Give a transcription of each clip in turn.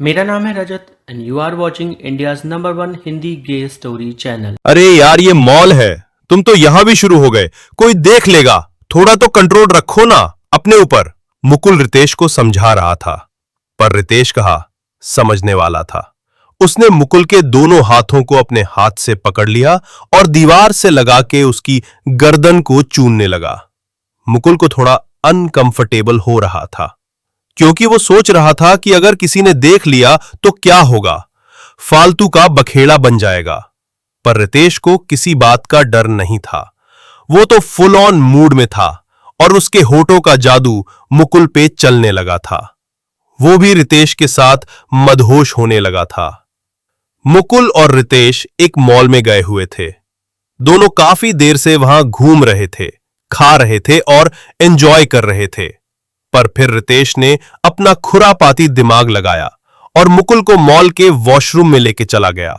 मेरा नाम है Rajat and you are watching India's number one Hindi gay story channel. अरे यार ये मॉल है, तुम तो यहां भी शुरू हो गए। कोई देख लेगा, थोड़ा तो कंट्रोल रखो ना अपने ऊपर। मुकुल रितेश को समझा रहा था, पर रितेश कहा समझने वाला था। उसने मुकुल के दोनों हाथों को अपने हाथ से पकड़ लिया और दीवार से लगा के उसकी गर्दन को चूमने लगा। मुकुल को थोड़ा अनकंफर्टेबल हो रहा था, क्योंकि वो सोच रहा था कि अगर किसी ने देख लिया तो क्या होगा, फालतू का बखेड़ा बन जाएगा। पर रितेश को किसी बात का डर नहीं था। वो तो फुल ऑन मूड में था और उसके होठों का जादू मुकुल पे चलने लगा था। वो भी रितेश के साथ मदहोश होने लगा था। मुकुल और रितेश एक मॉल में गए हुए थे। दोनों काफी देर से वहां घूम रहे थे, खा रहे थे और एंजॉय कर रहे थे। पर फिर रितेश ने अपना खुरापाती दिमाग लगाया और मुकुल को मॉल के वॉशरूम में लेके चला गया।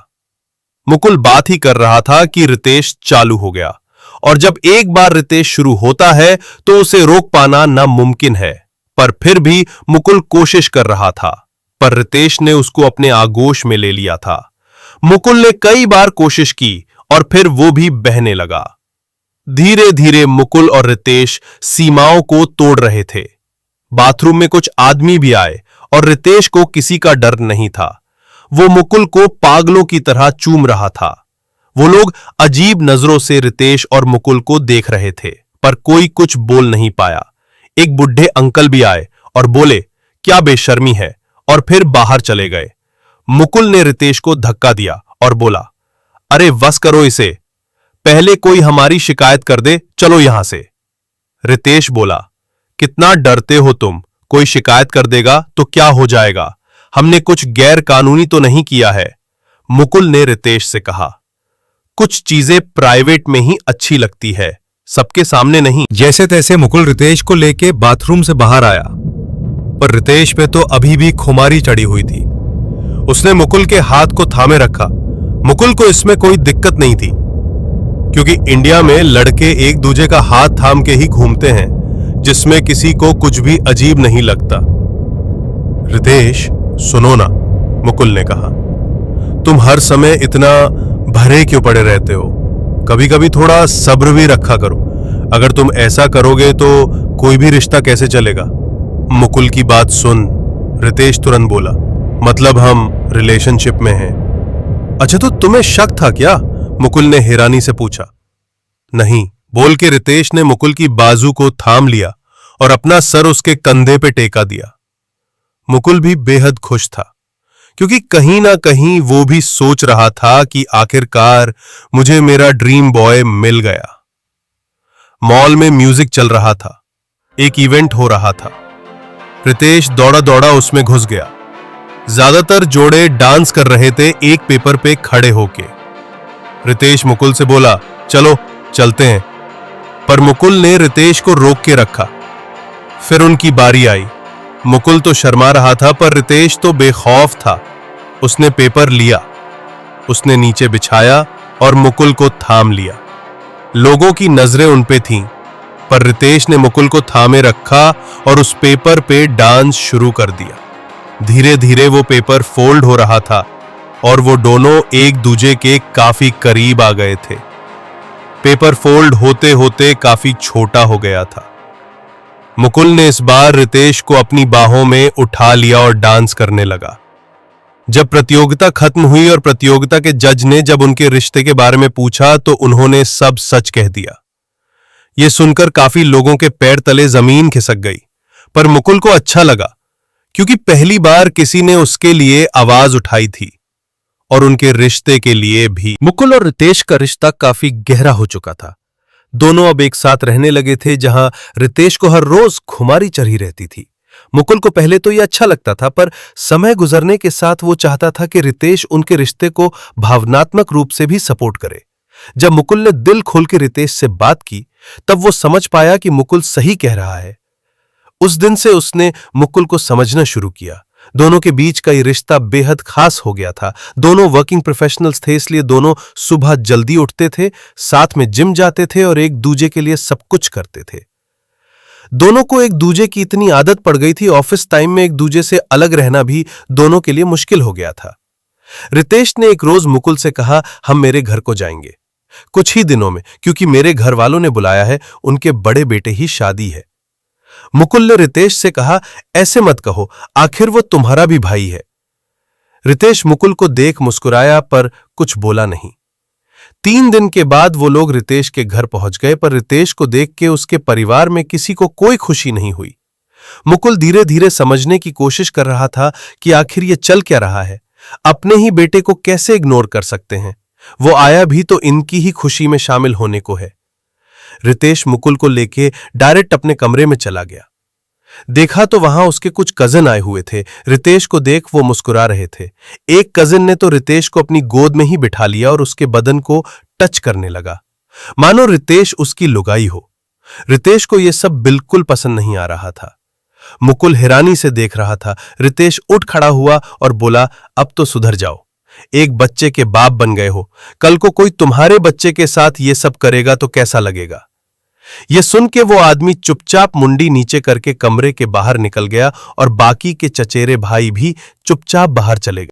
मुकुल बात ही कर रहा था कि रितेश चालू हो गया, और जब एक बार रितेश शुरू होता है तो उसे रोक पाना नामुमकिन है। पर फिर भी मुकुल कोशिश कर रहा था, पर रितेश ने उसको अपने आगोश में ले लिया था। मुकुल ने कई बार कोशिश की और फिर वो भी बहने लगा। धीरे धीरे मुकुल और रितेश सीमाओं को तोड़ रहे थे। बाथरूम में कुछ आदमी भी आए और रितेश को किसी का डर नहीं था। वो मुकुल को पागलों की तरह चूम रहा था। वो लोग अजीब नजरों से रितेश और मुकुल को देख रहे थे, पर कोई कुछ बोल नहीं पाया। एक बुढ़े अंकल भी आए और बोले क्या बेशर्मी है, और फिर बाहर चले गए। मुकुल ने रितेश को धक्का दिया और बोला अरे बस करो इसे, पहले कोई हमारी शिकायत कर दे, चलो यहां से। रितेश बोला कितना डरते हो तुम, कोई शिकायत कर देगा तो क्या हो जाएगा, हमने कुछ गैर कानूनी तो नहीं किया है। मुकुल ने रितेश से कहा कुछ चीजें प्राइवेट में ही अच्छी लगती है, सबके सामने नहीं। जैसे तैसे मुकुल रितेश को लेके बाथरूम से बाहर आया, पर रितेश पे तो अभी भी खुमारी चढ़ी हुई थी। उसने मुकुल के हाथ को थामे रखा। मुकुल को इसमें कोई दिक्कत नहीं थी, क्योंकि इंडिया में लड़के एक दूसरे का हाथ थाम के ही घूमते हैं, जिसमें किसी को कुछ भी अजीब नहीं लगता। रितेश सुनो ना, मुकुल ने कहा, तुम हर समय इतना भरे क्यों पड़े रहते हो, कभी कभी थोड़ा सब्र भी रखा करो। अगर तुम ऐसा करोगे तो कोई भी रिश्ता कैसे चलेगा। मुकुल की बात सुन, रितेश तुरंत बोला, मतलब हम रिलेशनशिप में हैं। अच्छा तो तुम्हें शक था क्या, मुकुल ने हैरानी से पूछा। नहीं, बोल के रितेश ने मुकुल की बाजू को थाम लिया और अपना सर उसके कंधे पे टेका दिया। मुकुल भी बेहद खुश था, क्योंकि कहीं ना कहीं वो भी सोच रहा था कि आखिरकार मुझे मेरा ड्रीम बॉय मिल गया। मॉल में म्यूजिक चल रहा था, एक इवेंट हो रहा था। रितेश दौड़ा दौड़ा उसमें घुस गया। ज्यादातर जोड़े डांस कर रहे थे एक पेपर पे खड़े होके। रितेश मुकुल से बोला चलो चलते हैं, पर मुकुल ने रितेश को रोक के रखा। फिर उनकी बारी आई। मुकुल तो शर्मा रहा था, पर रितेश तो बेखौफ था। उसने पेपर लिया, उसने नीचे बिछाया और मुकुल को थाम लिया। लोगों की नजरें उन पे थीं, पर रितेश ने मुकुल को थामे रखा और उस पेपर पे डांस शुरू कर दिया। धीरे धीरे वो पेपर फोल्ड हो रहा था और वो दोनों एक दूजे के काफी करीब आ गए थे। पेपर फोल्ड होते होते काफी छोटा हो गया था। मुकुल ने इस बार रितेश को अपनी बाहों में उठा लिया और डांस करने लगा। जब प्रतियोगिता खत्म हुई और प्रतियोगिता के जज ने जब उनके रिश्ते के बारे में पूछा तो उन्होंने सब सच कह दिया। यह सुनकर काफी लोगों के पैर तले जमीन खिसक गई, पर मुकुल को अच्छा लगा, क्योंकि पहली बार किसी ने उसके लिए आवाज उठाई थी, और उनके रिश्ते के लिए भी। मुकुल और रितेश का रिश्ता काफी गहरा हो चुका था। दोनों अब एक साथ रहने लगे थे, जहां रितेश को हर रोज खुमारी चढ़ी रहती थी। मुकुल को पहले तो यह अच्छा लगता था, पर समय गुजरने के साथ वो चाहता था कि रितेश उनके रिश्ते को भावनात्मक रूप से भी सपोर्ट करे। जब मुकुल ने दिल खोल के रितेश से बात की, तब वो समझ पाया कि मुकुल सही कह रहा है। उस दिन से उसने मुकुल को समझना शुरू किया। दोनों के बीच का ये रिश्ता बेहद खास हो गया था। दोनों वर्किंग प्रोफेशनल्स थे, इसलिए दोनों सुबह जल्दी उठते थे, साथ में जिम जाते थे और एक दूजे के लिए सब कुछ करते थे। दोनों को एक दूजे की इतनी आदत पड़ गई थी, ऑफिस टाइम में एक दूजे से अलग रहना भी दोनों के लिए मुश्किल हो गया था। रितेश ने एक रोज मुकुल से कहा, हम मेरे घर को जाएंगे कुछ ही दिनों में, क्योंकि मेरे घर वालों ने बुलाया है, उनके बड़े बेटे ही शादी है। मुकुल ने रितेश से कहा, ऐसे मत कहो, आखिर वो तुम्हारा भी भाई है। रितेश मुकुल को देख मुस्कुराया पर कुछ बोला नहीं। 3 दिन के बाद वो लोग रितेश के घर पहुंच गए, पर रितेश को देख के उसके परिवार में किसी को कोई खुशी नहीं हुई। मुकुल धीरे धीरे समझने की कोशिश कर रहा था कि आखिर ये चल क्या रहा है, अपने ही बेटे को कैसे इग्नोर कर सकते हैं। वो आया भी तो इनकी ही खुशी में शामिल होने को है। रितेश मुकुल को लेके डायरेक्ट अपने कमरे में चला गया। देखा तो वहां उसके कुछ कजिन आए हुए थे। रितेश को देख वो मुस्कुरा रहे थे। एक कजिन ने तो रितेश को अपनी गोद में ही बिठा लिया और उसके बदन को टच करने लगा, मानो रितेश उसकी लुगाई हो। रितेश को यह सब बिल्कुल पसंद नहीं आ रहा था। मुकुल हैरानी से देख रहा था। रितेश उठ खड़ा हुआ और बोला, अब तो सुधर जाओ, एक बच्चे के बाप बन गए हो, कल को कोई तुम्हारे बच्चे के साथ ये सब करेगा तो कैसा लगेगा। यह सुन के वो आदमी चुपचाप मुंडी नीचे करके कमरे के बाहर निकल गया और बाकी के चचेरे भाई भी चुपचाप बाहर चले गए।